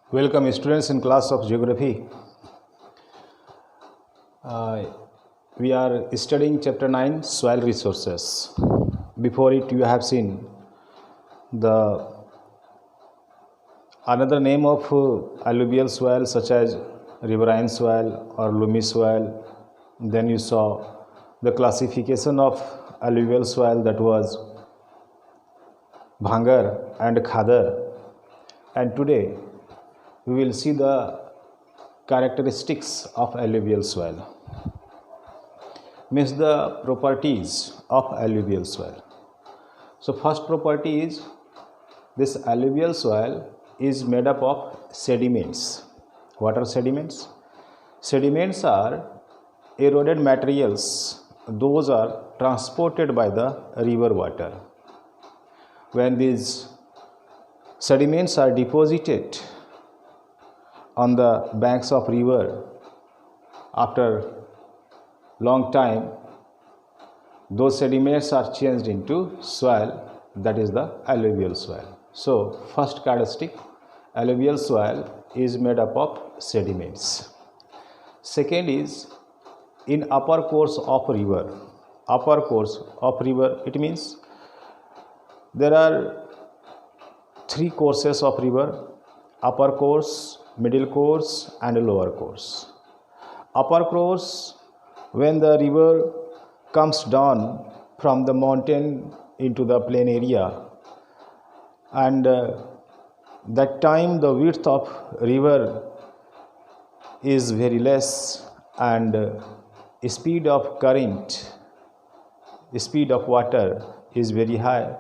Welcome students in class of geography. Uh, we are studying chapter 9 soil resources. Before it you have seen the another name of alluvial soil such as riverine soil or loamy soil. Then you saw the classification of alluvial soil, that was Bhangar and Khadar, and today we will see the characteristics of alluvial soil, means the properties of alluvial soil. So first property is this alluvial soil is made up of sediments. What are sediments? Sediments are eroded materials. Those are transported by the river water. When these sediments are deposited on the banks of river, after long time those sediments are changed into soil, that is the alluvial soil. So first characteristic, alluvial soil is made up of sediments. Second is in upper course of river. Upper course of river, it means there are three courses of river: upper course, middle course and lower course. Upper course, when the river comes down from the mountain into the plain area, and that time the width of river is very less, and speed of current, speed of water is very high,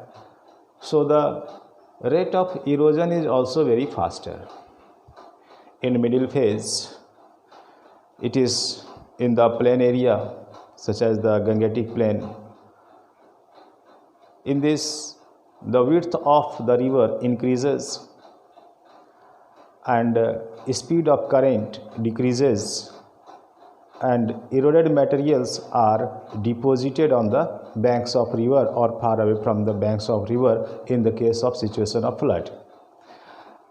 so the rate of erosion is also very faster. In middle phase, it is in the plain area such as the Gangetic plain. In this, the width of the river increases and speed of current decreases, and eroded materials are deposited on the banks of river or far away from the banks of river in the case of situation of flood.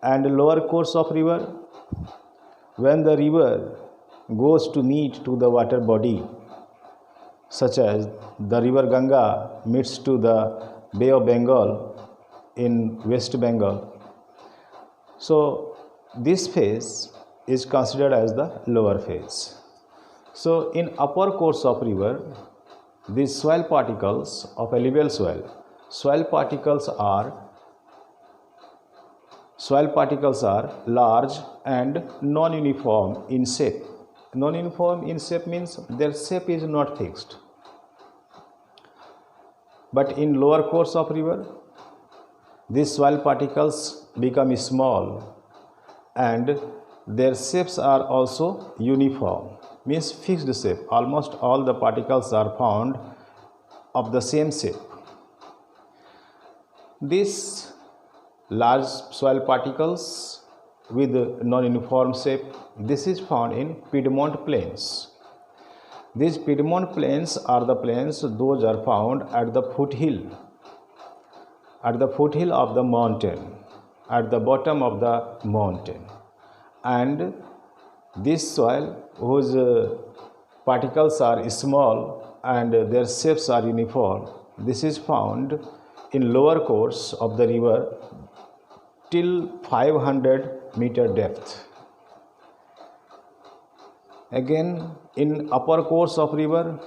And lower course of river, when the river goes to meet to the water body, such as the river Ganga meets to the Bay of Bengal in West Bengal, so this phase is considered as the lower phase. So in upper course of river, these soil particles of alluvial soil particles are large and non-uniform in shape. Non-uniform in shape means their shape is not fixed. But in lower course of river, these soil particles become small and their shapes are also uniform, means fixed shape. Almost all the particles are found of the same shape. These large soil particles with non-uniform shape, this is found in Piedmont plains. These Piedmont plains are the plains, those are found at the foothill of the mountain, at the bottom of the mountain. And this soil whose particles are small and their shapes are uniform, this is found in lower course of the river till 500-meter depth. Again, in upper course of river,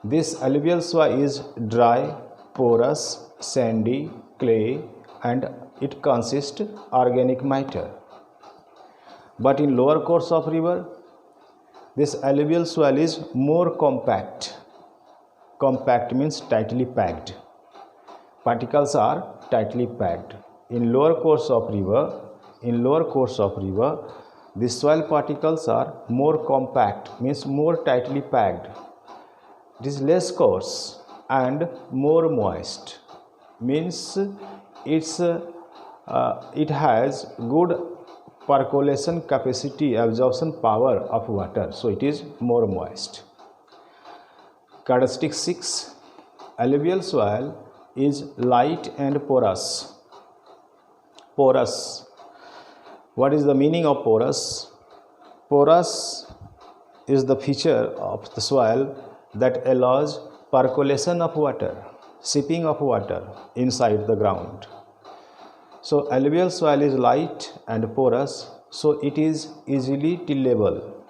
this alluvial soil is dry, porous, sandy, clay, and it consists organic matter. But in lower course of river, this alluvial soil is more compact. Compact means tightly packed. Particles are tightly packed. In lower course of river, the soil particles are more compact, means more tightly packed. It is less coarse and more moist, means it has good percolation capacity, absorption power of water, so it is more moist. Characteristic 6, alluvial soil is light and porous. What is the meaning of porous? Porous is the feature of the soil that allows percolation of water, seeping of water inside the ground. So alluvial soil is light and porous, so it is easily tillable.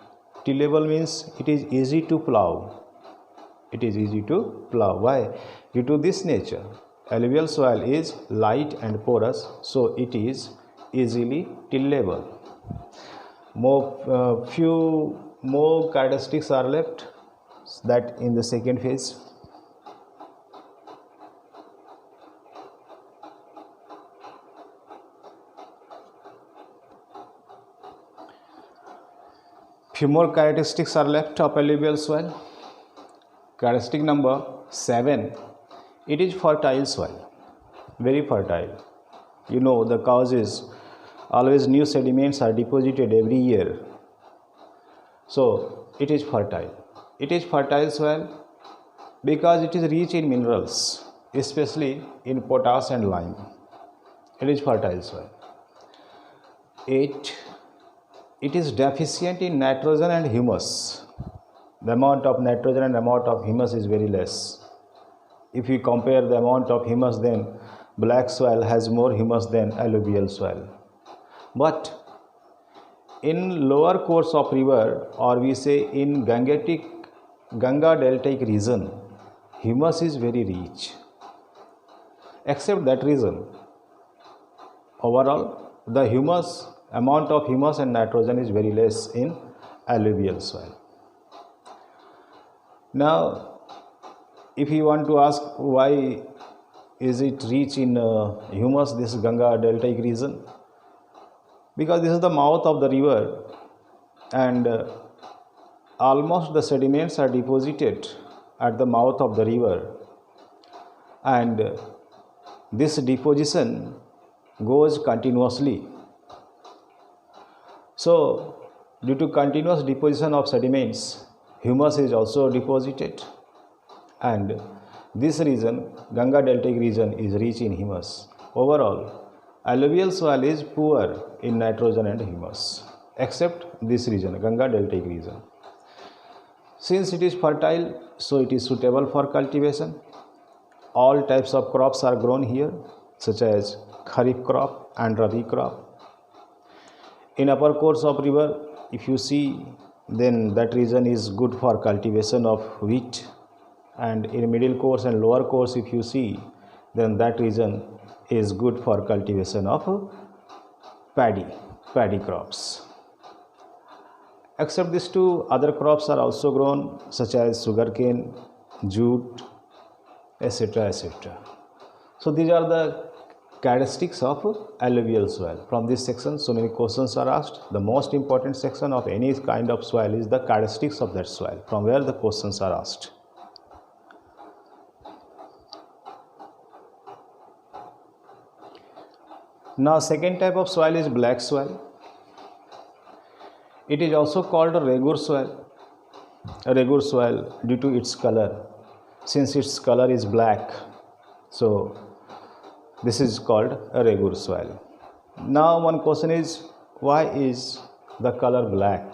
Tillable means it is easy to plow. It is easy to plow. Why? Due to this nature. Alluvial soil is light and porous, so it is easily tillable. Few more characteristics are left, that in the second phase. Few more characteristics are left of alluvial soil. Characteristic number 7, it is fertile soil, very fertile. You know, the cause is always new sediments are deposited every year, so it is fertile. It is fertile soil because it is rich in minerals, especially in potash and lime. It is fertile soil. 8, it is deficient in nitrogen and humus. The amount of nitrogen and amount of humus is very less. If we compare the amount of humus, then black soil has more humus than alluvial soil. But in lower course of river, or we say in Ganga deltaic region, humus is very rich. Except that region, overall the amount of humus and nitrogen is very less in alluvial soil. Now, if you want to ask why is it rich in humus, this Ganga deltaic region, because this is the mouth of the river, and almost the sediments are deposited at the mouth of the river, and this deposition goes continuously. So due to continuous deposition of sediments, humus is also deposited, and this region, Ganga deltaic region, is rich in humus. Overall, alluvial soil is poor in nitrogen and humus, except this region, Ganga deltaic region. Since it is fertile, so it is suitable for cultivation. All types of crops are grown here, such as Kharif crop and Rabi crop. In upper course of river, if you see, then that region is good for cultivation of wheat, and in middle course and lower course, if you see, then that region is good for cultivation of paddy crops. Except these two, other crops are also grown, such as sugarcane, jute, etc., etc. So these are the characteristics of alluvial soil. From this section, so many questions are asked. The most important section of any kind of soil is the characteristics of that soil, from where the questions are asked. Now, second type of soil is black soil. It is also called a regur soil. A regur soil due to its color. Since its color is black, so this is called a regur soil. Now, one question is, why is the color black?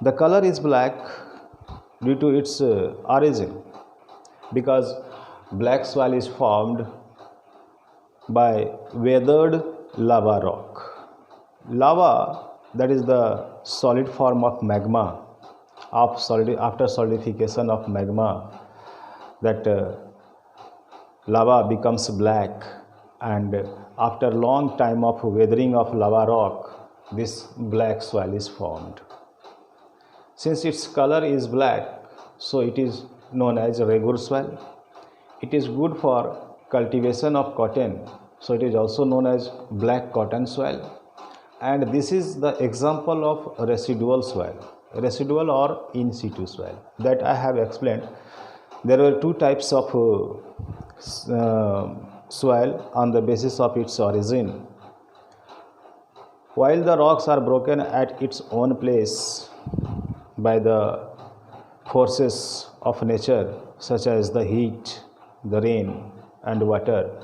The color is black due to its origin, because black soil is formed by weathered lava rock. Lava, that is the solid form of magma, after solidification of magma, that lava becomes black, and after long time of weathering of lava rock, this black soil is formed. Since its color is black, so it is known as regur soil. It is good for cultivation of cotton, so it is also known as black cotton soil. And this is the example of residual soil, residual or in situ soil, that I have explained. There were two types of soil on the basis of its origin. While the rocks are broken at its own place by the forces of nature, such as the heat, the rain and water,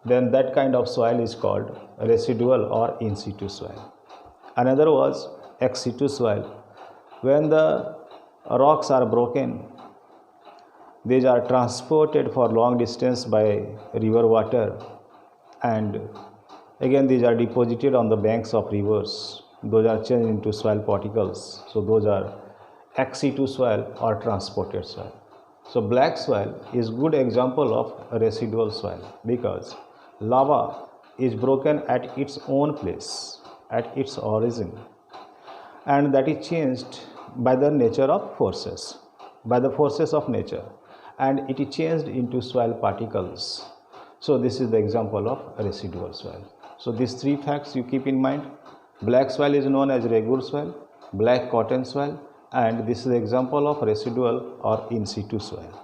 then that kind of soil is called residual or in situ soil. Another was ex situ soil. When the rocks are broken, these are transported for long distance by river water, and again these are deposited on the banks of rivers. Those are changed into soil particles. So those are ex situ soil or transported soil. So black soil is good example of residual soil because lava is broken at its own place, at its origin, and that is changed by the nature of forces, by the forces of nature, and it is changed into soil particles. So this is the example of residual soil. So these three facts you keep in mind. Black soil is known as regular soil, black cotton soil, and this is the example of residual or in situ soil.